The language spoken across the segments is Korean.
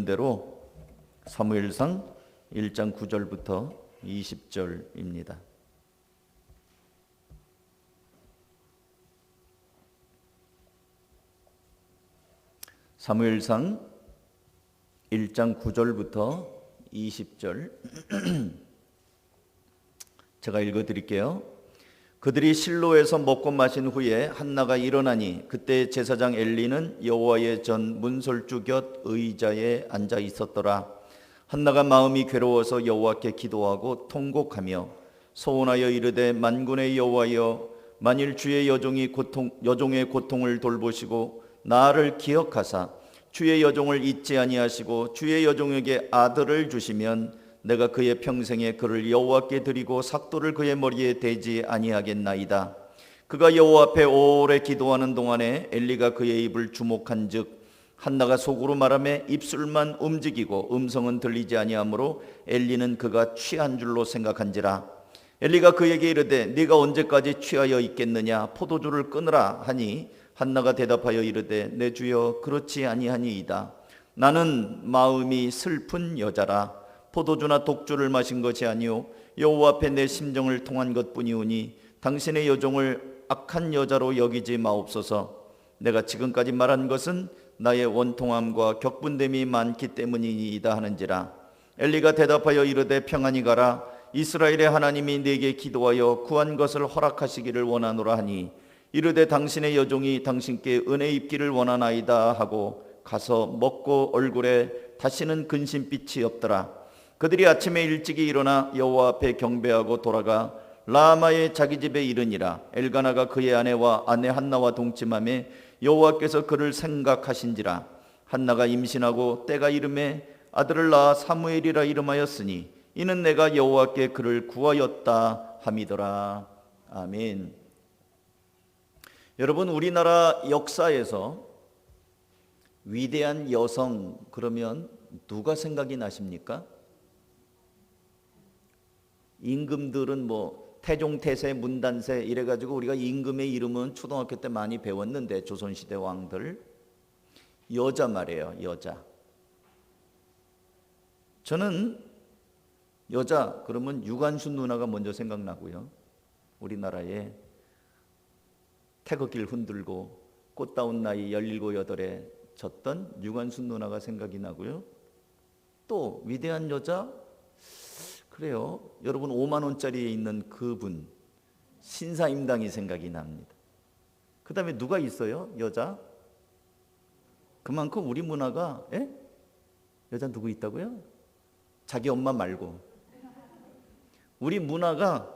있는 대로 사무엘상 1장 9절부터 20절입니다. 사무엘상 1장 9절부터 20절 제가 읽어드릴게요. 그들이 실로에서 먹고 마신 후에 한나가 일어나니 그때 제사장 엘리는 여호와의 전 문설주 곁 의자에 앉아 있었더라. 한나가 마음이 괴로워서 여호와께 기도하고 통곡하며 소원하여 이르되 만군의 여호와여, 만일 주의 여종의 고통을 돌보시고 나를 기억하사 주의 여종을 잊지 아니하시고 주의 여종에게 아들을 주시면 내가 그의 평생에 그를 여호와께 드리고 삭도를 그의 머리에 대지 아니하겠나이다. 그가 여호와 앞에 오래 기도하는 동안에 엘리가 그의 입을 주목한즉 한나가 속으로 말하며 입술만 움직이고 음성은 들리지 아니하므로 엘리는 그가 취한 줄로 생각한지라. 엘리가 그에게 이르되 네가 언제까지 취하여 있겠느냐, 포도주를 끊으라 하니 한나가 대답하여 이르되 내 주여 그렇지 아니하니이다. 나는 마음이 슬픈 여자라. 포도주나 독주를 마신 것이 아니오 여호와 앞에 내 심정을 통한 것뿐이오니 당신의 여종을 악한 여자로 여기지 마옵소서. 내가 지금까지 말한 것은 나의 원통함과 격분됨이 많기 때문이니이다 하는지라. 엘리가 대답하여 이르되 평안히 가라. 이스라엘의 하나님이 네게 기도하여 구한 것을 허락하시기를 원하노라 하니 이르되 당신의 여종이 당신께 은혜 입기를 원하나이다 하고 가서 먹고 얼굴에 다시는 근심빛이 없더라. 그들이 아침에 일찍이 일어나 여호와 앞에 경배하고 돌아가 라마의 자기 집에 이르니라. 엘가나가 그의 아내와 아내 한나와 동침하며 여호와께서 그를 생각하신지라. 한나가 임신하고 때가 이름에 아들을 낳아 사무엘이라 이름하였으니 이는 내가 여호와께 그를 구하였다 함이더라. 아멘. 여러분, 우리나라 역사에서 위대한 여성 그러면 누가 생각이 나십니까? 임금들은 뭐 태종, 태세, 문단세 이래가지고 우리가 임금의 이름은 초등학교 때 많이 배웠는데 조선시대 왕들 여자 말이에요. 여자. 저는 여자 그러면 유관순 누나가 먼저 생각나고요. 우리나라에 태극기를 흔들고 꽃다운 나이 17, 8에 졌던 유관순 누나가 생각이 나고요. 또 위대한 여자 그래요. 여러분 5만 원짜리에 있는 그분 신사임당이 생각이 납니다. 그 다음에 누가 있어요? 여자? 그만큼 우리 문화가 여자 누구 있다고요? 자기 엄마 말고 우리 문화가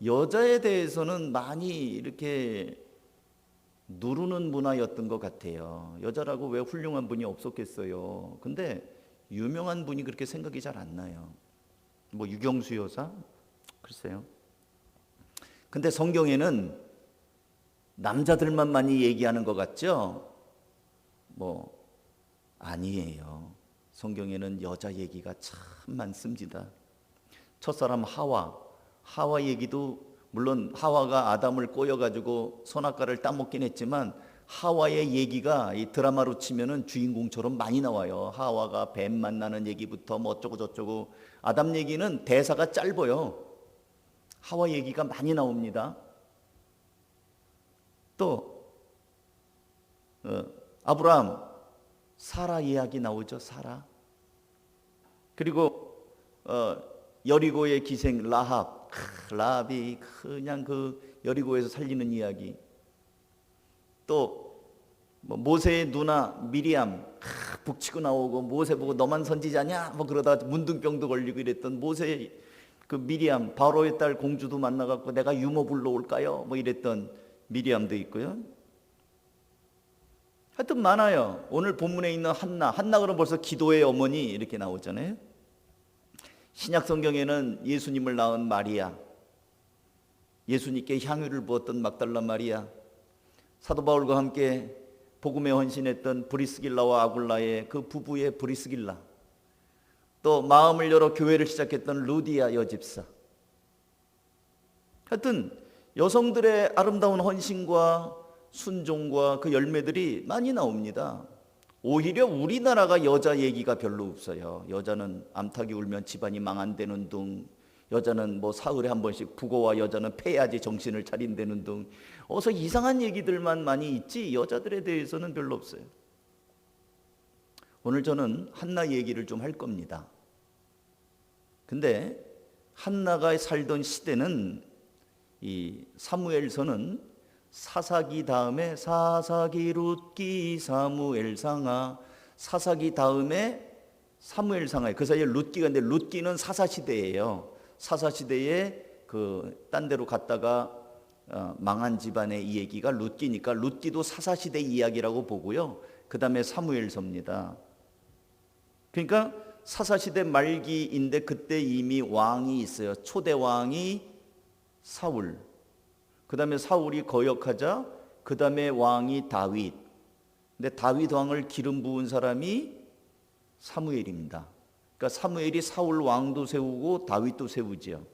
여자에 대해서는 많이 이렇게 누르는 문화였던 것 같아요. 여자라고 왜 훌륭한 분이 없었겠어요. 근데 유명한 분이 그렇게 생각이 잘 안 나요. 뭐 유경수 여사? 글쎄요. 근데 성경에는 남자들만 많이 얘기하는 것 같죠? 뭐 아니에요. 성경에는 여자 얘기가 참 많습니다. 첫사람 하와 얘기도 물론 하와가 아담을 꼬여가지고 선악과를 따먹긴 했지만 하와의 얘기가 이 드라마로 치면은 주인공처럼 많이 나와요. 하와가 뱀 만나는 얘기부터 뭐 어쩌고 저쩌고. 아담 얘기는 대사가 짧아요. 하와 얘기가 많이 나옵니다. 또 아브라함, 사라 이야기 나오죠. 사라. 그리고 여리고의 기생 라합이 그냥 그 여리고에서 살리는 이야기. 또 뭐 모세의 누나 미리암 북치고 나오고 모세 보고 너만 선지자냐 뭐 그러다 문둥병도 걸리고 이랬던 모세의 그 미리암, 바로의 딸 공주도 만나갖고 내가 유모 불러올까요 뭐 이랬던 미리암도 있고요. 하여튼 많아요. 오늘 본문에 있는 한나 그러면 벌써 기도의 어머니 이렇게 나오잖아요. 신약 성경에는 예수님을 낳은 마리아, 예수님께 향유를 부었던 막달라 마리아, 사도 바울과 함께 복음에 헌신했던 브리스길라와 아굴라의 그 부부의 브리스길라, 또 마음을 열어 교회를 시작했던 루디아 여집사. 하여튼 여성들의 아름다운 헌신과 순종과 그 열매들이 많이 나옵니다. 오히려 우리나라가 여자 얘기가 별로 없어요. 여자는 암탉이 울면 집안이 망한다는 둥, 여자는 뭐 사흘에 한 번씩 부고와 여자는 패야지 정신을 차린다는 둥, 어서 이상한 얘기들만 많이 있지 여자들에 대해서는 별로 없어요. 오늘 저는 한나 얘기를 좀 할 겁니다. 근데 한나가 살던 시대는 이 사무엘서는 사사기 다음에 사사기 룻기 사무엘상하, 사사기 다음에 사무엘상하, 그 사이에 룻기가 있는데 룻기는 사사시대예요. 사사시대에 그 딴 데로 갔다가 망한 집안의 이 얘기가 룻기니까 룻기도 사사시대 이야기라고 보고요. 그 다음에 사무엘서입니다. 그러니까 사사시대 말기인데 그때 이미 왕이 있어요. 초대 왕이 사울, 그 다음에 사울이 거역하자 그 다음에 왕이 다윗. 근데 다윗 왕을 기름 부은 사람이 사무엘입니다. 그러니까 사무엘이 사울 왕도 세우고 다윗도 세우지요.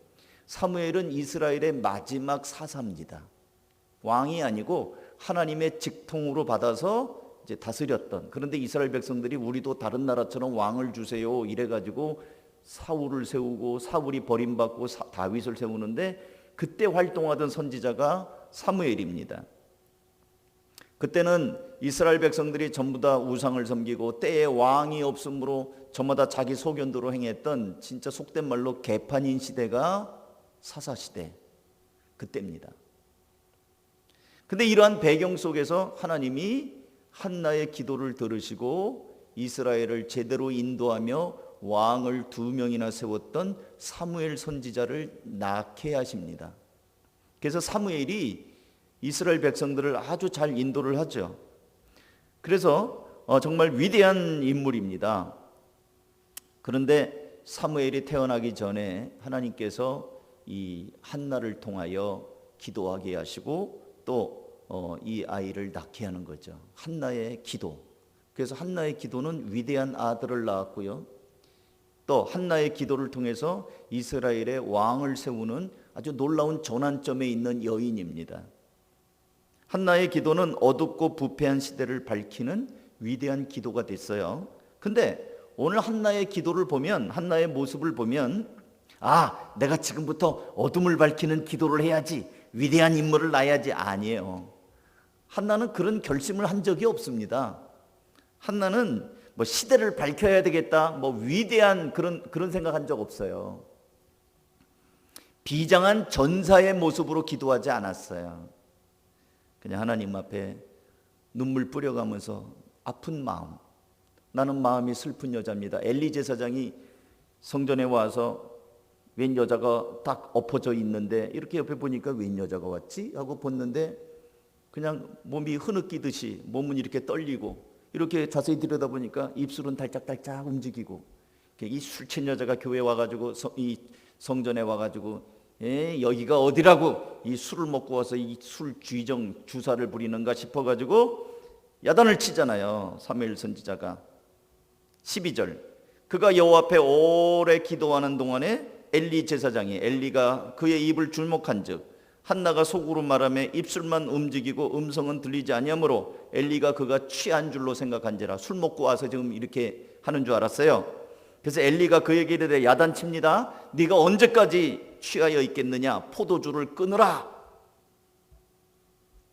사무엘은 이스라엘의 마지막 사사입니다. 왕이 아니고 하나님의 직통으로 받아서 이제 다스렸던. 그런데 이스라엘 백성들이 우리도 다른 나라처럼 왕을 주세요 이래가지고 사울을 세우고 사울이 버림받고 다윗을 세우는데 그때 활동하던 선지자가 사무엘입니다. 그때는 이스라엘 백성들이 전부 다 우상을 섬기고 때에 왕이 없으므로 저마다 자기 소견대로 행했던 진짜 속된 말로 개판인 시대가 사사시대 그때입니다. 근데 이러한 배경 속에서 하나님이 한나의 기도를 들으시고 이스라엘을 제대로 인도하며 왕을 2명이나 세웠던 사무엘 선지자를 낳게 하십니다. 그래서 사무엘이 이스라엘 백성들을 아주 잘 인도를 하죠. 그래서 정말 위대한 인물입니다. 그런데 사무엘이 태어나기 전에 하나님께서 이 한나를 통하여 기도하게 하시고 또 이 아이를 낳게 하는 거죠. 한나의 기도. 그래서 한나의 기도는 위대한 아들을 낳았고요. 또 한나의 기도를 통해서 이스라엘의 왕을 세우는 아주 놀라운 전환점에 있는 여인입니다. 한나의 기도는 어둡고 부패한 시대를 밝히는 위대한 기도가 됐어요. 근데 오늘 한나의 기도를 보면, 한나의 모습을 보면, 아, 내가 지금부터 어둠을 밝히는 기도를 해야지, 위대한 인물을 낳아야지. 아니에요. 한나는 그런 결심을 한 적이 없습니다. 한나는 뭐 시대를 밝혀야 되겠다, 뭐 위대한 그런 생각한 적 없어요. 비장한 전사의 모습으로 기도하지 않았어요. 그냥 하나님 앞에 눈물 뿌려가면서 아픈 마음, 나는 마음이 슬픈 여자입니다. 엘리 제사장이 성전에 와서 웬 여자가 딱 엎어져 있는데 이렇게 옆에 보니까 웬 여자가 왔지? 하고 봤는데 그냥 몸이 흐느끼듯이 몸은 이렇게 떨리고 이렇게 자세히 들여다보니까 입술은 달짝달짝 움직이고, 이 술 취한 여자가 교회에 와가지고 이 성전에 와가지고 여기가 어디라고 이 술을 먹고 와서 이 술 쥐정 주사를 부리는가 싶어가지고 야단을 치잖아요. 사무엘 선지자가. 12절, 그가 여호와 앞에 오래 기도하는 동안에 엘리 제사장이, 엘리가 그의 입을 줄목한즉 한나가 속으로 말하며 입술만 움직이고 음성은 들리지 아니하므로 엘리가 그가 취한 줄로 생각한지라. 술 먹고 와서 지금 이렇게 하는 줄 알았어요. 그래서 엘리가 그에게 이르되 야단칩니다. 네가 언제까지 취하여 있겠느냐? 포도주를 끊으라.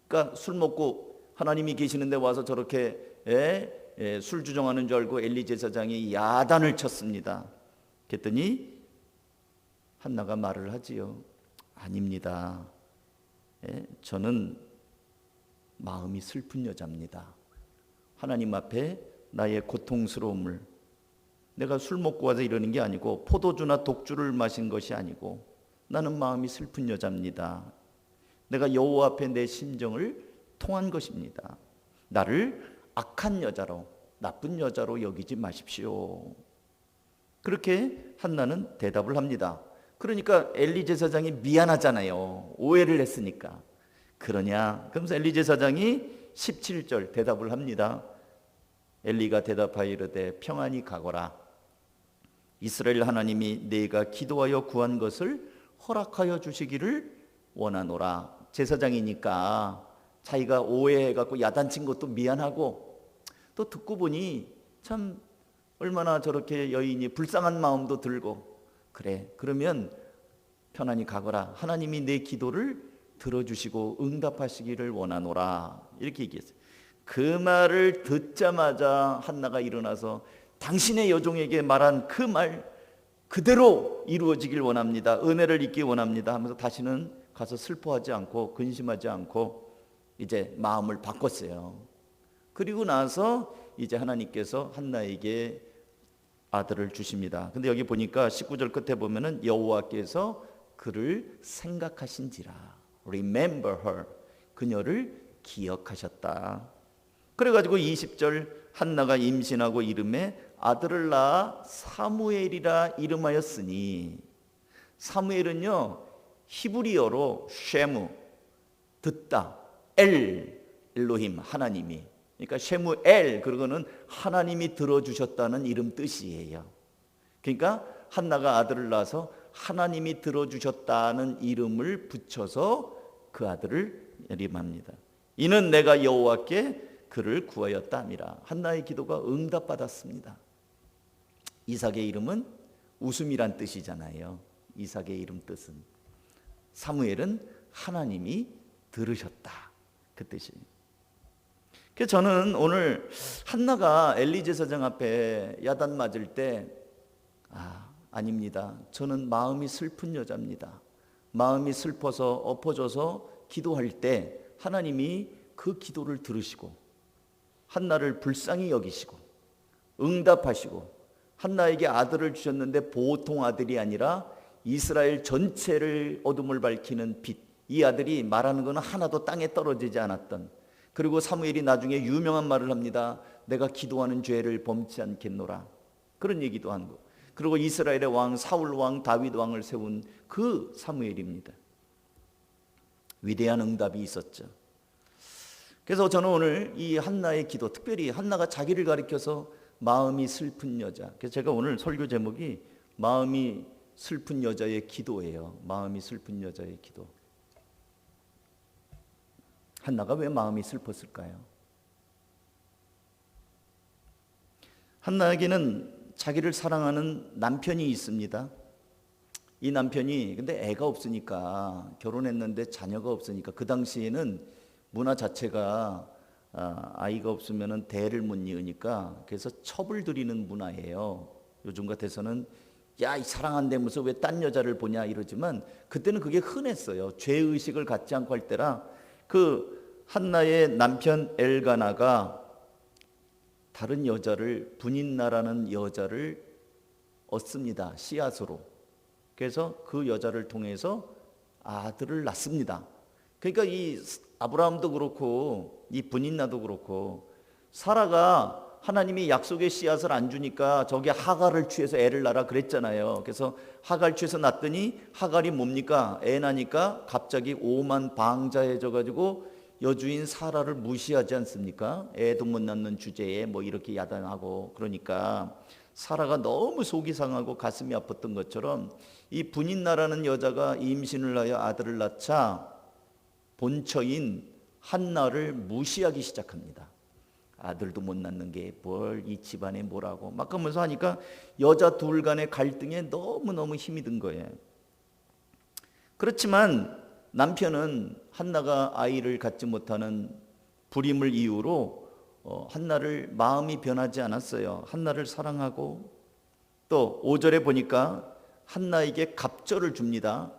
그러니까 술 먹고 하나님이 계시는데 와서 저렇게 술 주정하는 줄 알고 엘리 제사장이 야단을 쳤습니다. 그랬더니 한나가 말을 하지요. 아닙니다. 저는 마음이 슬픈 여자입니다. 하나님 앞에 나의 고통스러움을, 내가 술 먹고 와서 이러는 게 아니고 포도주나 독주를 마신 것이 아니고 나는 마음이 슬픈 여자입니다. 내가 여호와 앞에 내 심정을 통한 것입니다. 나를 악한 여자로, 나쁜 여자로 여기지 마십시오. 그렇게 한나는 대답을 합니다. 그러니까 엘리 제사장이 미안하잖아요. 오해를 했으니까. 그러냐? 그러면서 엘리 제사장이 17절 대답을 합니다. 엘리가 대답하여 이르되 평안히 가거라. 이스라엘 하나님이 네가 기도하여 구한 것을 허락하여 주시기를 원하노라. 제사장이니까 자기가 오해해갖고 야단친 것도 미안하고 또 듣고 보니 참 얼마나 저렇게 여인이 불쌍한 마음도 들고, 그래 그러면 편안히 가거라, 하나님이 내 기도를 들어주시고 응답하시기를 원하노라, 이렇게 얘기했어요. 그 말을 듣자마자 한나가 일어나서 당신의 여종에게 말한 그 말 그대로 이루어지길 원합니다, 은혜를 입기 원합니다 하면서 다시는 가서 슬퍼하지 않고 근심하지 않고 이제 마음을 바꿨어요. 그리고 나서 이제 하나님께서 한나에게 아들을 주십니다. 근데 여기 보니까 19절 끝에 보면은 여호와께서 그를 생각하신지라, remember her, 그녀를 기억하셨다. 그래가지고 20절 한나가 임신하고 이름에 아들을 낳아 사무엘이라 이름하였으니, 사무엘은요 히브리어로 쉐무, 듣다, 엘로힘, 하나님이, 그러니까 쉐무엘, 그거는 하나님이 들어주셨다는 이름 뜻이에요. 그러니까 한나가 아들을 낳아서 하나님이 들어주셨다는 이름을 붙여서 그 아들을 이름합니다. 이는 내가 여호와께 그를 구하였다 함이라. 한나의 기도가 응답받았습니다. 이삭의 이름은 웃음이란 뜻이잖아요. 이삭의 이름 뜻은, 사무엘은 하나님이 들으셨다, 그 뜻이에요. 그래서 저는 오늘 한나가 엘리 제사장 앞에 야단 맞을 때 아닙니다, 저는 마음이 슬픈 여자입니다, 마음이 슬퍼서 엎어져서 기도할 때 하나님이 그 기도를 들으시고 한나를 불쌍히 여기시고 응답하시고 한나에게 아들을 주셨는데 보통 아들이 아니라 이스라엘 전체를 어둠을 밝히는 빛, 이 아들이 말하는 것은 하나도 땅에 떨어지지 않았던, 그리고 사무엘이 나중에 유명한 말을 합니다. 내가 기도하는 죄를 범치 않겠노라, 그런 얘기도 한 거. 그리고 이스라엘의 왕 사울 왕 다윗 왕을 세운 그 사무엘입니다. 위대한 응답이 있었죠. 그래서 저는 오늘 이 한나의 기도, 특별히 한나가 자기를 가리켜서 마음이 슬픈 여자, 그래서 제가 오늘 설교 제목이 마음이 슬픈 여자의 기도예요. 마음이 슬픈 여자의 기도. 한나가 왜 마음이 슬펐을까요? 한나에게는 자기를 사랑하는 남편이 있습니다. 이 남편이 근데 애가 없으니까, 결혼했는데 자녀가 없으니까, 그 당시에는 문화 자체가 아이가 없으면 대를 못 이으니까 그래서 첩을 들이는 문화예요. 요즘 같아서는 야, 이 사랑한다면서 왜 딴 여자를 보냐 이러지만 그때는 그게 흔했어요. 죄의식을 갖지 않고 할 때라. 그 한나의 남편 엘가나가 다른 여자를, 분인나라는 여자를 얻습니다, 씨앗으로. 그래서 그 여자를 통해서 아들을 낳습니다. 그러니까 이 아브라함도 그렇고 이 분인나도 그렇고, 사라가 하나님이 약속의 씨앗을 안 주니까 저기 하갈을 취해서 애를 낳아 그랬잖아요. 그래서 하갈 취해서 낳더니 하갈이 뭡니까? 애 나니까 갑자기 오만방자해져 가지고 여주인 사라를 무시하지 않습니까? 애도 못 낳는 주제에 뭐 이렇게 야단하고, 그러니까 사라가 너무 속이 상하고 가슴이 아팠던 것처럼 이 분인나라는 여자가 임신을 하여 아들을 낳자 본처인 한나를 무시하기 시작합니다. 아들도 못 낳는 게 뭘 이 집안에 뭐라고 막 하면서 하니까 여자 둘 간의 갈등에 너무너무 힘이 든 거예요. 그렇지만 남편은 한나가 아이를 갖지 못하는 불임을 이유로 한나를 마음이 변하지 않았어요. 한나를 사랑하고, 또 5절에 보니까 한나에게 갑절을 줍니다.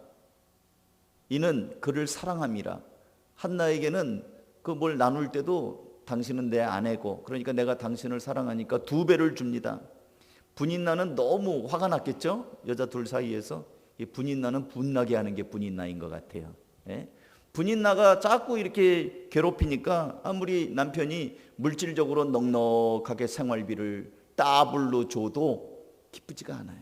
이는 그를 사랑함이라. 한나에게는 그 뭘 나눌 때도 당신은 내 아내고, 그러니까 내가 당신을 사랑하니까 2배를 줍니다. 분인나는 너무 화가 났겠죠? 여자 둘 사이에서. 이 분인나는 분나게 하는 게 분인나인 것 같아요. 예? 분인나가 자꾸 이렇게 괴롭히니까 아무리 남편이 물질적으로 넉넉하게 생활비를 따블로 줘도 기쁘지가 않아요.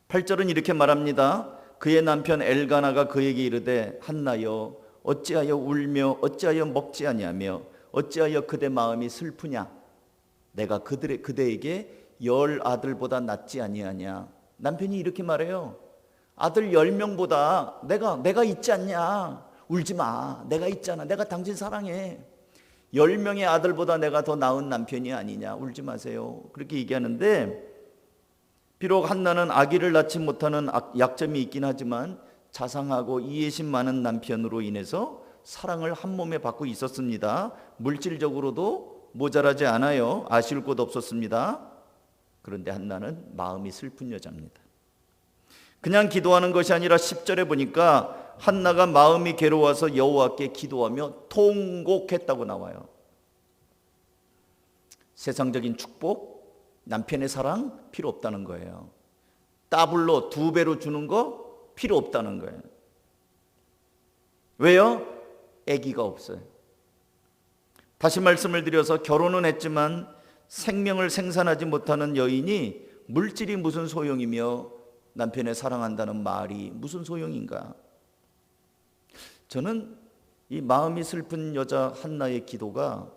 8절은 이렇게 말합니다. 그의 남편 엘가나가 그에게 이르되 한나여 어찌하여 울며 어찌하여 먹지 아니하며 어찌하여 그대 마음이 슬프냐? 내가 그대에게 10 아들보다 낫지 아니하냐? 남편이 이렇게 말해요. 아들 10명보다 내가 있지 않냐? 울지 마. 내가 있잖아. 내가 당신 사랑해. 10명의 아들보다 내가 더 나은 남편이 아니냐. 울지 마세요. 그렇게 얘기하는데, 비록 한나는 아기를 낳지 못하는 약점이 있긴 하지만 자상하고 이해심 많은 남편으로 인해서 사랑을 한 몸에 받고 있었습니다. 물질적으로도 모자라지 않아요. 아쉬울 것 없었습니다. 그런데 한나는 마음이 슬픈 여자입니다. 그냥 기도하는 것이 아니라 10절에 보니까 한나가 마음이 괴로워서 여호와께 기도하며 통곡했다고 나와요. 세상적인 축복, 남편의 사랑 필요 없다는 거예요. 더블로 2배로 주는 거 필요 없다는 거예요. 왜요? 아기가 없어요. 다시 말씀을 드려서 결혼은 했지만 생명을 생산하지 못하는 여인이 물질이 무슨 소용이며 남편을 사랑한다는 말이 무슨 소용인가? 저는 이 마음이 슬픈 여자 한나의 기도가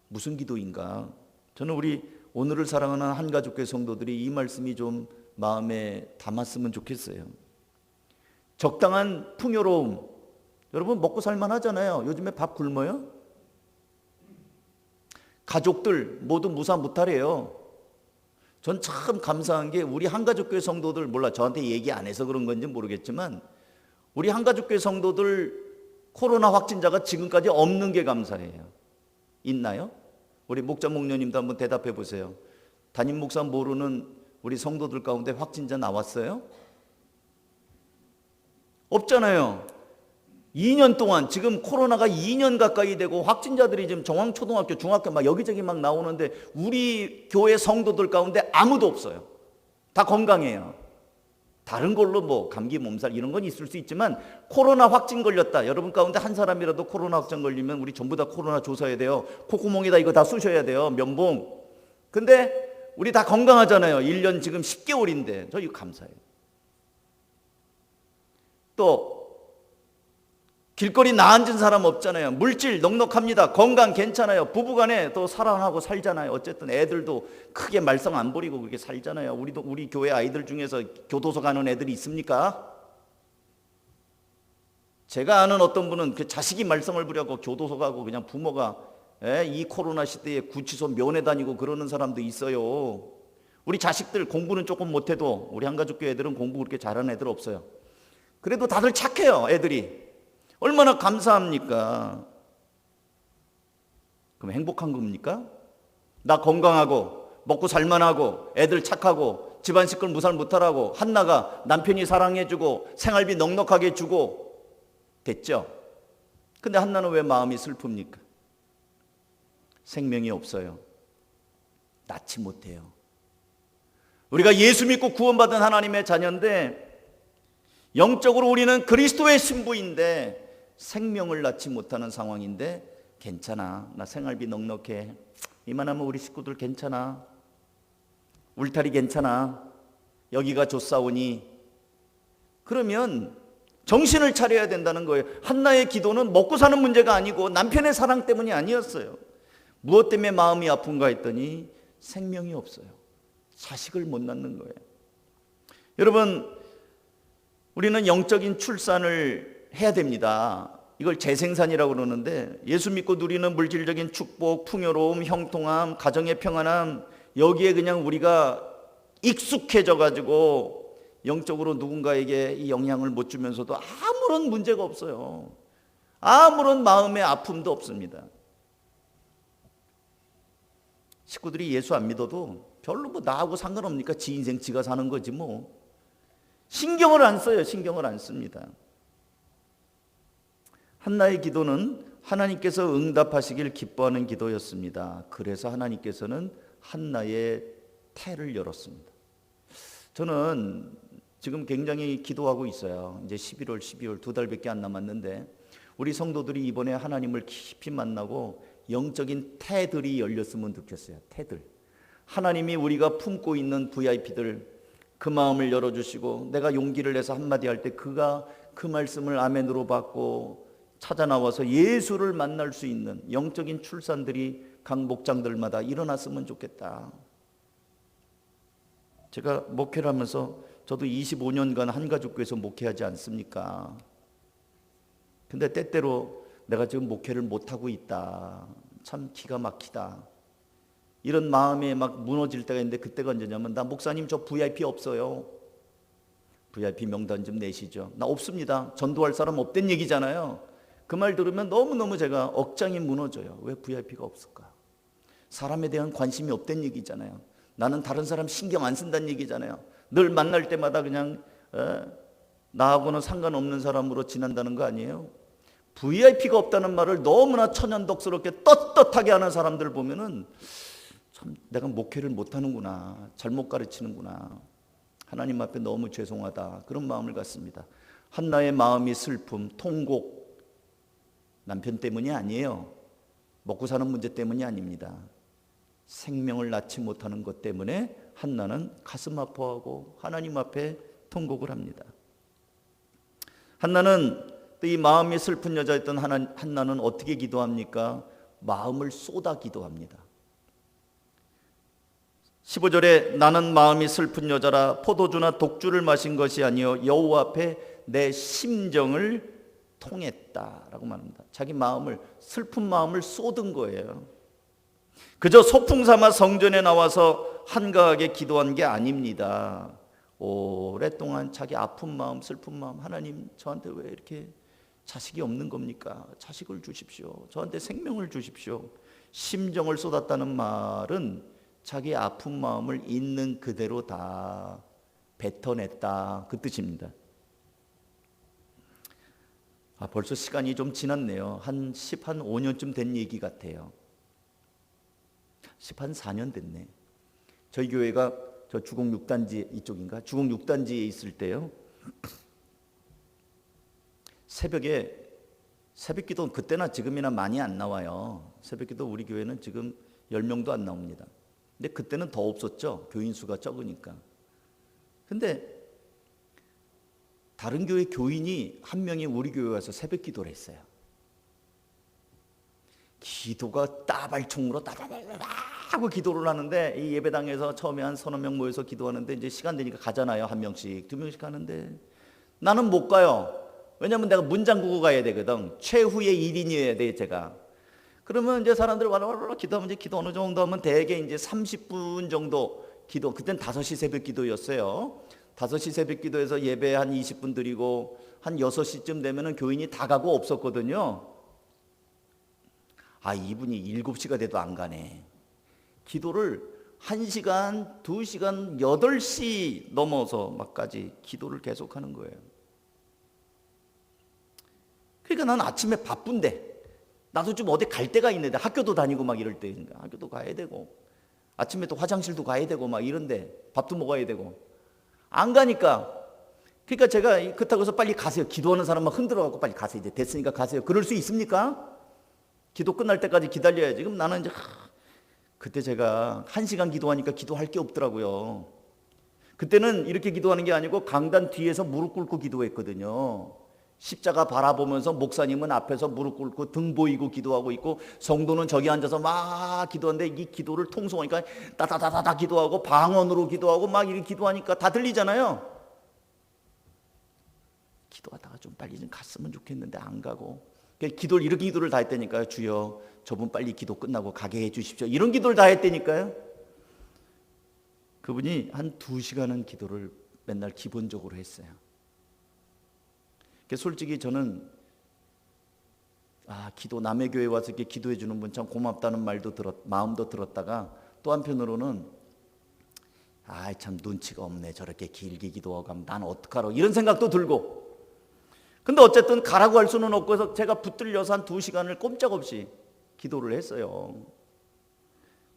무슨 기도인가? 저는 우리 오늘을 사랑하는 한가족교회 성도들이 이 말씀이 좀 마음에 담았으면 좋겠어요. 적당한 풍요로움. 여러분 먹고 살만 하잖아요. 요즘에 밥 굶어요? 가족들 모두 무사무탈해요. 전 참 감사한 게 우리 한가족교회 성도들, 몰라 저한테 얘기 안 해서 그런 건지 모르겠지만 우리 한가족교회 성도들 코로나 확진자가 지금까지 없는 게 감사해요. 있나요? 우리 목자 목녀님도 한번 대답해 보세요. 담임 목사 모르는 우리 성도들 가운데 확진자 나왔어요? 없잖아요. 2년 동안 지금 코로나가 2년 가까이 되고 확진자들이 지금 정황초등학교, 중학교 막 여기저기 막 나오는데 우리 교회 성도들 가운데 아무도 없어요. 다 건강해요. 다른 걸로 뭐 감기, 몸살 이런 건 있을 수 있지만 코로나 확진 걸렸다. 여러분 가운데 한 사람이라도 코로나 확진 걸리면 우리 전부 다 코로나 조사해야 돼요. 콧구멍에다 이거 다 쑤셔야 돼요. 면봉. 근데 우리 다 건강하잖아요. 1년 지금 10개월인데 저 이거 감사해요. 또 길거리 나앉은 사람 없잖아요. 물질 넉넉합니다. 건강 괜찮아요. 부부간에 또 사랑하고 살잖아요. 어쨌든 애들도 크게 말썽 안 부리고 그렇게 살잖아요. 우리 교회 아이들 중에서 교도소 가는 애들이 있습니까? 제가 아는 어떤 분은 그 자식이 말썽을 부려고 교도소 가고 그냥 부모가 이 코로나 시대에 구치소 면회 다니고 그러는 사람도 있어요. 우리 자식들 공부는 조금 못해도 우리 한가족교 애들은 공부 그렇게 잘하는 애들 없어요. 그래도 다들 착해요. 애들이. 얼마나 감사합니까? 그럼 행복한 겁니까? 나 건강하고 먹고 살만하고 애들 착하고 집안 식구를 무살 못하라고 한나가 남편이 사랑해주고 생활비 넉넉하게 주고 됐죠? 근데 한나는 왜 마음이 슬픕니까? 생명이 없어요. 낳지 못해요. 우리가 예수 믿고 구원받은 하나님의 자녀인데 영적으로 우리는 그리스도의 신부인데 생명을 낳지 못하는 상황인데 괜찮아. 나 생활비 넉넉해. 이만하면 우리 식구들 괜찮아. 울타리 괜찮아. 여기가 좋사오니. 그러면 정신을 차려야 된다는 거예요. 한나의 기도는 먹고 사는 문제가 아니고 남편의 사랑 때문이 아니었어요. 무엇 때문에 마음이 아픈가 했더니 생명이 없어요. 자식을 못 낳는 거예요. 여러분, 우리는 영적인 출산을 해야 됩니다. 이걸 재생산이라고 그러는데 예수 믿고 누리는 물질적인 축복, 풍요로움, 형통함, 가정의 평안함 여기에 그냥 우리가 익숙해져 가지고 영적으로 누군가에게 이 영향을 못 주면서도 아무런 문제가 없어요. 아무런 마음의 아픔도 없습니다. 식구들이 예수 안 믿어도 별로 뭐 나하고 상관없으니까 지 인생 지가 사는 거지 뭐. 신경을 안 써요. 신경을 안 씁니다. 한나의 기도는 하나님께서 응답하시길 기뻐하는 기도였습니다. 그래서 하나님께서는 한나의 태를 열었습니다. 저는 지금 굉장히 기도하고 있어요. 이제 11월, 12월 2달밖에 안 남았는데 우리 성도들이 이번에 하나님을 깊이 만나고 영적인 태들이 열렸으면 좋겠어요. 태들. 하나님이 우리가 품고 있는 VIP들 그 마음을 열어주시고 내가 용기를 내서 한마디 할 때 그가 그 말씀을 아멘으로 받고 찾아 나와서 예수를 만날 수 있는 영적인 출산들이 각 목장들마다 일어났으면 좋겠다. 제가 목회를 하면서 저도 25년간 한가족교회에서 목회하지 않습니까? 근데 때때로 내가 지금 목회를 못하고 있다. 참 기가 막히다. 이런 마음에 막 무너질 때가 있는데 그때가 언제냐면 나 목사님 저 VIP 없어요. VIP 명단 좀 내시죠. 나 없습니다. 전도할 사람 없댄 얘기잖아요. 그 말 들으면 너무너무 제가 억장이 무너져요. 왜 VIP가 없을까? 사람에 대한 관심이 없댄 얘기잖아요. 나는 다른 사람 신경 안 쓴다는 얘기잖아요. 늘 만날 때마다 그냥 나하고는 상관없는 사람으로 지낸다는 거 아니에요? VIP가 없다는 말을 너무나 천연덕스럽게 떳떳하게 하는 사람들 보면은 참 내가 목회를 못하는구나, 잘못 가르치는구나, 하나님 앞에 너무 죄송하다, 그런 마음을 갖습니다. 한나의 마음이 슬픔, 통곡, 남편 때문이 아니에요. 먹고 사는 문제 때문이 아닙니다. 생명을 낳지 못하는 것 때문에 한나는 가슴 아파하고 하나님 앞에 통곡을 합니다. 한나는 또 이 마음이 슬픈 여자였던 한나는 어떻게 기도합니까? 마음을 쏟아 기도합니다. 15절에 나는 마음이 슬픈 여자라 포도주나 독주를 마신 것이 아니요 여호와 앞에 내 심정을 통했다라고 말합니다. 자기 마음을, 슬픈 마음을 쏟은 거예요. 그저 소풍 삼아 성전에 나와서 한가하게 기도한 게 아닙니다. 오랫동안 자기 아픈 마음, 슬픈 마음, 하나님 저한테 왜 이렇게 자식이 없는 겁니까? 자식을 주십시오. 저한테 생명을 주십시오. 심정을 쏟았다는 말은 자기 아픈 마음을 있는 그대로 다 뱉어냈다, 그 뜻입니다. 벌써 시간이 좀 지났네요. 한 5년쯤 된 얘기 같아요. 4년 됐네. 저희 교회가 저 주공 6단지 이쪽인가? 주공 6단지에 있을 때요. 새벽에 새벽기도 그때나 지금이나 많이 안 나와요. 새벽기도 우리 교회는 지금 10명도 안 나옵니다. 근데 그때는 더 없었죠. 교인 수가 적으니까. 근데 다른 교회 교인이 한 명이 우리 교회 와서 새벽 기도를 했어요. 기도가 따발총으로 따다다다 하고 기도를 하는데 이 예배당에서 처음에 한 서너 명 모여서 기도하는데 이제 시간 되니까 가잖아요. 한 명씩, 두 명씩 가는데 나는 못 가요. 왜냐면 내가 문 잠그고 가야 되거든. 최후의 1인이어야 돼 제가. 그러면 이제 사람들 와라 기도하면 이제 기도 어느 정도 하면 대개 이제 30분 정도 기도. 그땐 5시 새벽 기도였어요. 5시 새벽 기도에서 예배 한 20분 드리고 한 6시쯤 되면은 교인이 다 가고 없었거든요. 이분이 7시가 돼도 안 가네. 기도를 1시간, 2시간, 8시 넘어서 막까지 기도를 계속하는 거예요. 그러니까 나는 아침에 바쁜데 나도 좀 어디 갈 데가 있는데 학교도 다니고 막 이럴 때니까 학교도 가야 되고 아침에 또 화장실도 가야 되고 막 이런데 밥도 먹어야 되고 안 가니까 그러니까 제가 그렇다고 해서 빨리 가세요. 기도하는 사람만 흔들어갖고 빨리 가세요. 이제 됐으니까 가세요. 그럴 수 있습니까? 기도 끝날 때까지 기다려야지. 그럼 나는 이제 그때 제가 1시간 기도하니까 기도할 게 없더라고요. 그때는 이렇게 기도하는 게 아니고 강단 뒤에서 무릎 꿇고 기도했거든요. 십자가 바라보면서 목사님은 앞에서 무릎 꿇고 등 보이고 기도하고 있고 성도는 저기 앉아서 막 기도하는데 이 기도를 통성하니까 따다다다다 기도하고 방언으로 기도하고 막 이렇게 기도하니까 다 들리잖아요. 기도하다가 좀 빨리 좀 갔으면 좋겠는데 안 가고 기도를 이렇게 기도를 다 했다니까요. 주여 저분 빨리 기도 끝나고 가게 해주십시오. 이런 기도를 다 했다니까요. 그분이 한 2시간은 기도를 맨날 기본적으로 했어요. 솔직히 저는 기도 남의 교회 와서 이렇게 기도해 주는 분 참 고맙다는 마음도 들었다가 또 한편으로는 참 눈치가 없네. 저렇게 길게 기도하고 하면 난 어떡하러 이런 생각도 들고. 근데 어쨌든 가라고 할 수는 없고 해서 제가 붙들려서 한 2시간을 꼼짝없이 기도를 했어요.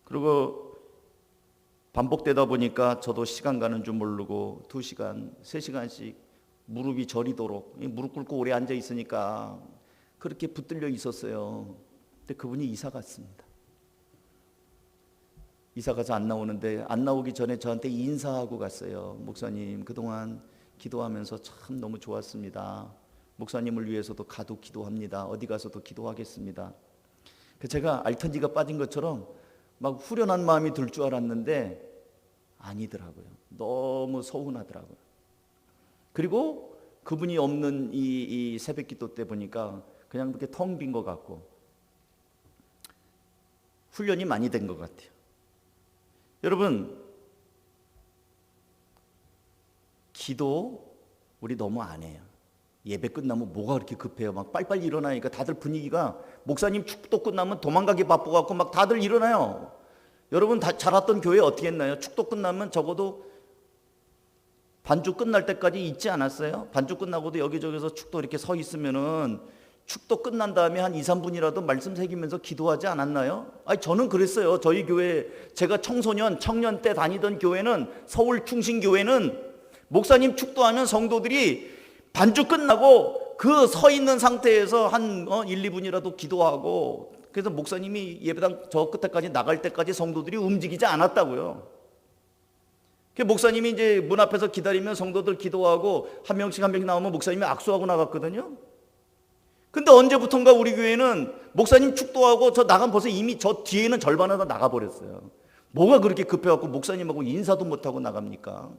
그리고 반복되다 보니까 저도 시간 가는 줄 모르고 2시간, 3시간씩 무릎이 저리도록 무릎 꿇고 오래 앉아 있으니까 그렇게 붙들려 있었어요. 근데 그분이 이사 갔습니다. 이사 가서 안 나오는데 안 나오기 전에 저한테 인사하고 갔어요. 목사님 그동안 기도하면서 참 너무 좋았습니다. 목사님을 위해서도 가도 기도합니다. 어디 가서도 기도하겠습니다. 제가 알턴지가 빠진 것처럼 막 후련한 마음이 들 줄 알았는데 아니더라고요. 너무 서운하더라고요. 그리고 그분이 없는 이 새벽 기도 때 보니까 그냥 그렇게 텅 빈 것 같고 훈련이 많이 된 것 같아요. 여러분, 기도 우리 너무 안 해요. 예배 끝나면 뭐가 그렇게 급해요. 막 빨리빨리 일어나니까 다들 분위기가, 목사님 축도 끝나면 도망가기 바빠갖고 막 다들 일어나요. 여러분 다 자랐던 교회 어떻게 했나요? 축도 끝나면 적어도 반주 끝날 때까지 있지 않았어요? 반주 끝나고도 여기저기서 축도 이렇게 서 있으면은 축도 끝난 다음에 한 2, 3분이라도 말씀 새기면서 기도하지 않았나요? 아니, 저는 그랬어요. 저희 교회, 제가 청소년, 청년 때 다니던 교회는, 서울 충신교회는 목사님 축도하면 성도들이 반주 끝나고 그 서 있는 상태에서 한 1, 2분이라도 기도하고, 그래서 목사님이 예배당 저 끝에까지 나갈 때까지 성도들이 움직이지 않았다고요. 목사님이 이제 문 앞에서 기다리면 성도들 기도하고 한 명씩 나오면 목사님이 악수하고 나갔거든요. 근데 언제부턴가 우리 교회는 목사님 축도하고 저 나간 벌써 이미 저 뒤에는 절반은 다 나가버렸어요. 뭐가 그렇게 급해갖고 목사님하고 인사도 못하고 나갑니까?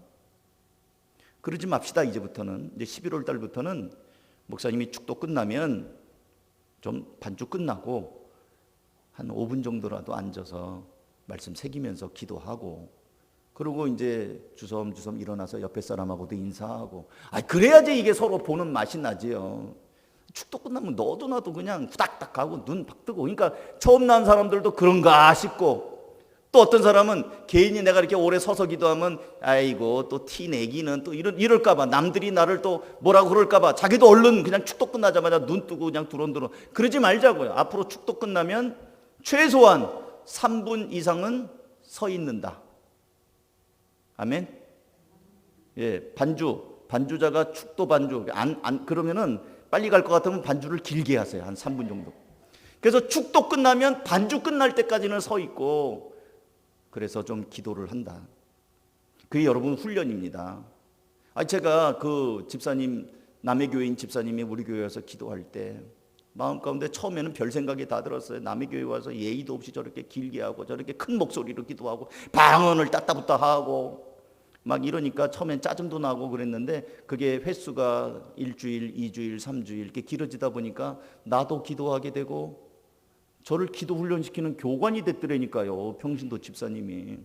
그러지 맙시다. 이제부터는, 이제 11월 달부터는 목사님이 축도 끝나면 좀 반주 끝나고 한 5분 정도라도 앉아서 말씀 새기면서 기도하고, 그리고 이제 주섬주섬 일어나서 옆에 사람하고도 인사하고, 그래야지 이게 서로 보는 맛이 나지요. 축도 끝나면 너도 나도 그냥 후닥닥 하고 눈 박 뜨고, 그러니까 처음 난 사람들도 그런가 싶고, 또 어떤 사람은 괜히 내가 이렇게 오래 서서 기도하면 아이고 또 티 내기는 또 이럴까봐, 남들이 나를 또 뭐라고 그럴까봐 자기도 얼른 그냥 축도 끝나자마자 눈 뜨고 그냥 두런두런. 그러지 말자고요. 앞으로 축도 끝나면 최소한 3분 이상은 서 있는다. 아멘. 예, 반주자가 축도 반주 그러면은 빨리 갈 것 같으면 반주를 길게 하세요. 한 3분 정도. 그래서 축도 끝나면 반주 끝날 때까지는 서 있고, 그래서 좀 기도를 한다. 그게 여러분 훈련입니다. 제가 그 집사님, 남의 교회인 집사님이 우리 교회 와서 기도할 때 마음 가운데 처음에는 별 생각이 다 들었어요. 남의 교회 와서 예의도 없이 저렇게 길게 하고 저렇게 큰 목소리로 기도하고 방언을 따따붙다 하고 막 이러니까 처음엔 짜증도 나고 그랬는데, 그게 횟수가 1주일, 2주일, 3주일 이렇게 길어지다 보니까 나도 기도하게 되고 저를 기도 훈련시키는 교관이 됐더라니까요. 평신도 집사님이.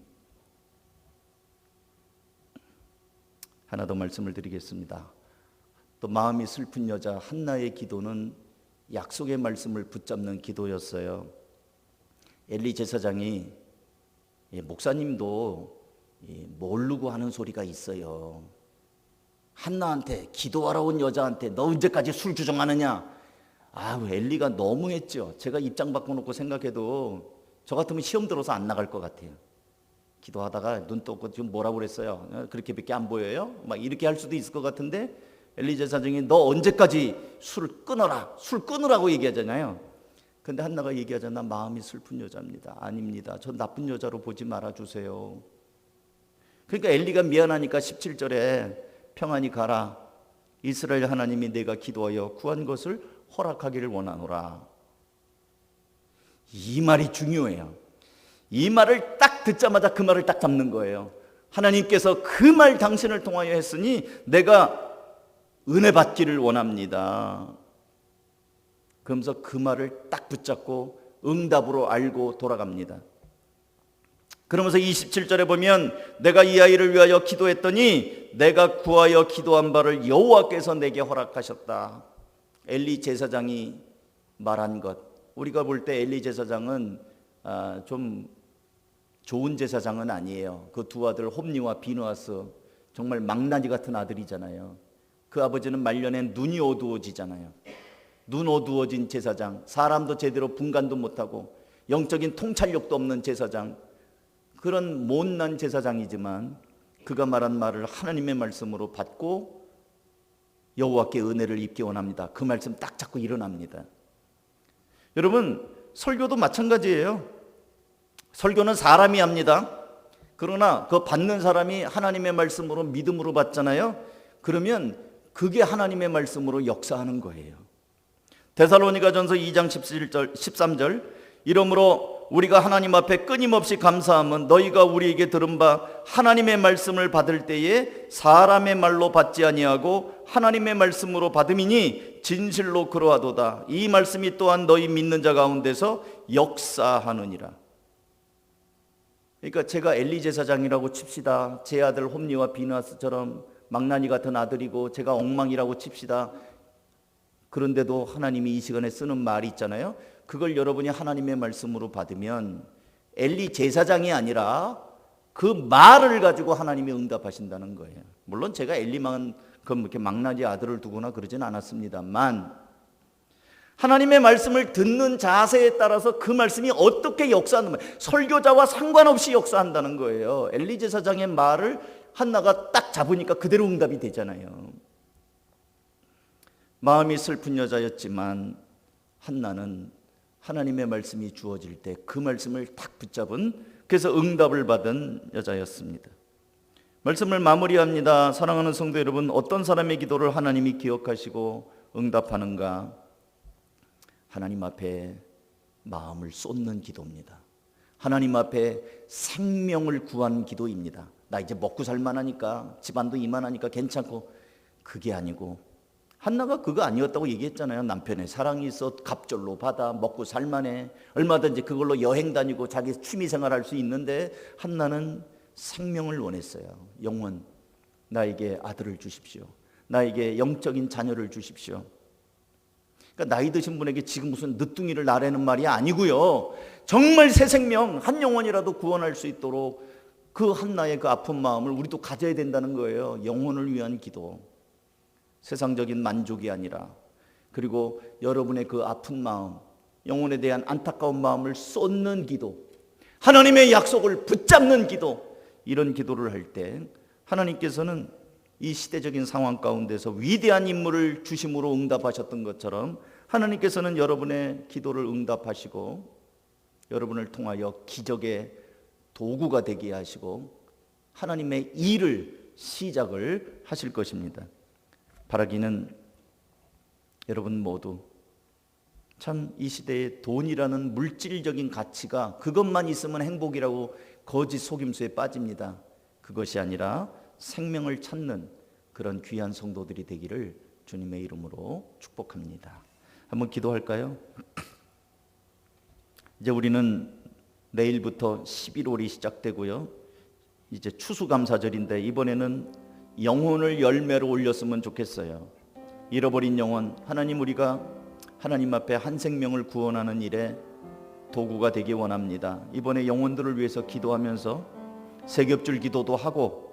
하나 더 말씀을 드리겠습니다. 또 마음이 슬픈 여자 한나의 기도는 약속의 말씀을 붙잡는 기도였어요. 엘리 제사장이, 목사님도 모르고 하는 소리가 있어요. 한나한테, 기도하러 온 여자한테 너 언제까지 술 주정하느냐? 엘리가 너무했죠. 제가 입장 바꿔놓고 생각해도 저 같으면 시험 들어서 안 나갈 것 같아요. 기도하다가 눈 떠고 지금 뭐라고 그랬어요? 그렇게밖에 안 보여요? 막 이렇게 할 수도 있을 것 같은데, 엘리 제사장이 너 언제까지 술을 끊어라, 술 끊으라고 얘기하잖아요. 근데 한나가 얘기하잖아. 마음이 슬픈 여자입니다. 아닙니다. 저 나쁜 여자로 보지 말아주세요. 그러니까 엘리가 미안하니까 17절에 평안히 가라. 이스라엘 하나님이 내가 기도하여 구한 것을 허락하기를 원하노라. 이 말이 중요해요. 이 말을 딱 듣자마자 그 말을 딱 잡는 거예요. 하나님께서 그 말 당신을 통하여 했으니 내가 은혜 받기를 원합니다. 그러면서 그 말을 딱 붙잡고 응답으로 알고 돌아갑니다. 그러면서 27절에 보면 내가 이 아이를 위하여 기도했더니 내가 구하여 기도한 바를 여호와께서 내게 허락하셨다. 엘리 제사장이 말한 것, 우리가 볼 때 엘리 제사장은 좀 좋은 제사장은 아니에요. 그 두 아들 홈니와 비느하스 정말 망나니 같은 아들이잖아요. 그 아버지는 말년에 눈이 어두워지잖아요. 눈 어두워진 제사장, 사람도 제대로 분간도 못하고 영적인 통찰력도 없는 제사장, 그런 못난 제사장이지만 그가 말한 말을 하나님의 말씀으로 받고 여호와께 은혜를 입기 원합니다. 그 말씀 딱 잡고 일어납니다. 여러분, 설교도 마찬가지예요. 설교는 사람이 합니다. 그러나 그 받는 사람이 하나님의 말씀으로 믿음으로 받잖아요. 그러면 그게 하나님의 말씀으로 역사하는 거예요. 데살로니가전서 2장 13절 이러므로 우리가 하나님 앞에 끊임없이 감사함은 너희가 우리에게 들은 바 하나님의 말씀을 받을 때에 사람의 말로 받지 아니하고 하나님의 말씀으로 받음이니 진실로 그러하도다. 이 말씀이 또한 너희 믿는 자 가운데서 역사하느니라. 그러니까 제가 엘리 제사장이라고 칩시다. 제 아들 홈리와 비느하스처럼 망나니 같은 아들이고 제가 엉망이라고 칩시다. 그런데도 하나님이 이 시간에 쓰는 말이 있잖아요. 그걸 여러분이 하나님의 말씀으로 받으면 엘리 제사장이 아니라 그 말을 가지고 하나님이 응답하신다는 거예요. 물론 제가 엘리만큼 이렇게 망나니 아들을 두거나 그러진 않았습니다만 하나님의 말씀을 듣는 자세에 따라서 그 말씀이 어떻게 역사하는 거예요. 설교자와 상관없이 역사한다는 거예요. 엘리 제사장의 말을 한나가 딱 잡으니까 그대로 응답이 되잖아요. 마음이 슬픈 여자였지만 한나는 하나님의 말씀이 주어질 때 그 말씀을 딱 붙잡은, 그래서 응답을 받은 여자였습니다. 말씀을 마무리합니다. 사랑하는 성도 여러분, 어떤 사람의 기도를 하나님이 기억하시고 응답하는가? 하나님 앞에 마음을 쏟는 기도입니다. 하나님 앞에 생명을 구한 기도입니다. 나 이제 먹고 살만하니까, 집안도 이만하니까 괜찮고, 그게 아니고 한나가 그거 아니었다고 얘기했잖아요. 남편의 사랑이 있어 갑절로 받아 먹고 살만해, 얼마든지 그걸로 여행 다니고 자기 취미생활 할 수 있는데, 한나는 생명을 원했어요. 영혼, 나에게 아들을 주십시오. 나에게 영적인 자녀를 주십시오. 그러니까 나이 드신 분에게 지금 무슨 늦둥이를 나라는 말이 아니고요, 정말 새 생명, 한 영혼이라도 구원할 수 있도록 그 한나의 그 아픈 마음을 우리도 가져야 된다는 거예요. 영혼을 위한 기도, 세상적인 만족이 아니라, 그리고 여러분의 그 아픈 마음, 영혼에 대한 안타까운 마음을 쏟는 기도, 하나님의 약속을 붙잡는 기도, 이런 기도를 할 때 하나님께서는 이 시대적인 상황 가운데서 위대한 인물을 주심으로 응답하셨던 것처럼 하나님께서는 여러분의 기도를 응답하시고 여러분을 통하여 기적의 도구가 되게 하시고 하나님의 일을 시작을 하실 것입니다. 바라기는 여러분 모두 참 이 시대의 돈이라는 물질적인 가치가 그것만 있으면 행복이라고 거짓 속임수에 빠집니다. 그것이 아니라 생명을 찾는 그런 귀한 성도들이 되기를 주님의 이름으로 축복합니다. 한번 기도할까요? 이제 우리는 내일부터 11월이 시작되고요, 이제 추수감사절인데 이번에는 영혼을 열매로 올렸으면 좋겠어요. 잃어버린 영혼, 하나님, 우리가 하나님 앞에 한 생명을 구원하는 일에 도구가 되기 원합니다. 이번에 영혼들을 위해서 기도하면서 세겹줄 기도도 하고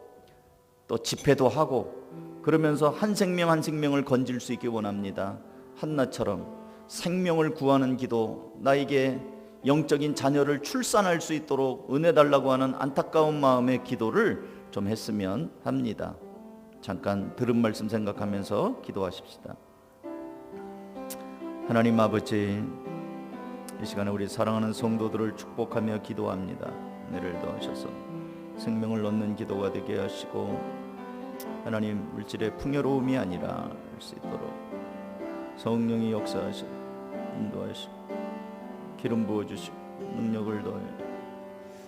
또 집회도 하고 그러면서 한 생명 한 생명을 건질 수 있게 원합니다. 한나처럼 생명을 구하는 기도, 나에게 영적인 자녀를 출산할 수 있도록 은혜 달라고 하는 안타까운 마음의 기도를 좀 했으면 합니다. 잠깐 들은 말씀 생각하면서 기도하십시다. 하나님 아버지, 이 시간에 우리 사랑하는 성도들을 축복하며 기도합니다. 은혜를 더하셔서 생명을 얻는 기도가 되게 하시고 하나님, 물질의 풍요로움이 아니라 할 수 있도록 성령이 역사하시고 인도하시고 기름 부어주시고 능력을 더해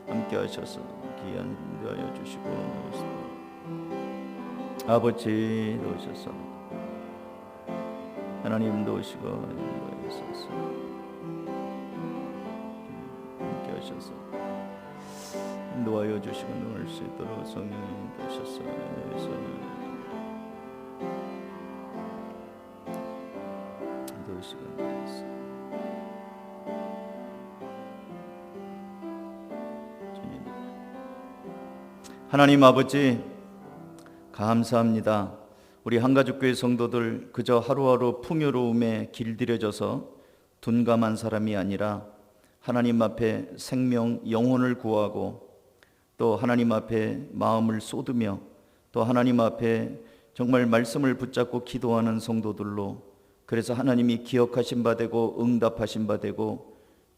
함께 하셔서 귀한 인도하여 주시고 아버지 도우셔서 하나님 도우시고 인도하셔서 함께 하셔서 인도하여 주시고 넣을 수 있도록 성령이 인도하셔서 인도하시고 주님, 하나님 아버지 감사합니다. 우리 한가족교회 성도들 그저 하루하루 풍요로움에 길들여져서 둔감한 사람이 아니라 하나님 앞에 생명, 영혼을 구하고 또 하나님 앞에 마음을 쏟으며 또 하나님 앞에 정말 말씀을 붙잡고 기도하는 성도들로, 그래서 하나님이 기억하신 바 되고 응답하신 바 되고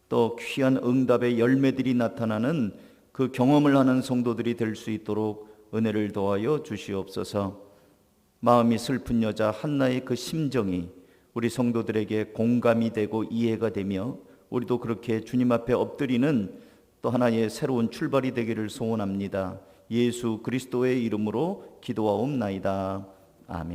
또 귀한 응답의 열매들이 나타나는 그 경험을 하는 성도들이 될 수 있도록 은혜를 더하여 주시옵소서. 마음이 슬픈 여자 한나의 그 심정이 우리 성도들에게 공감이 되고 이해가 되며 우리도 그렇게 주님 앞에 엎드리는 또 하나의 새로운 출발이 되기를 소원합니다. 예수 그리스도의 이름으로 기도하옵나이다. 아멘.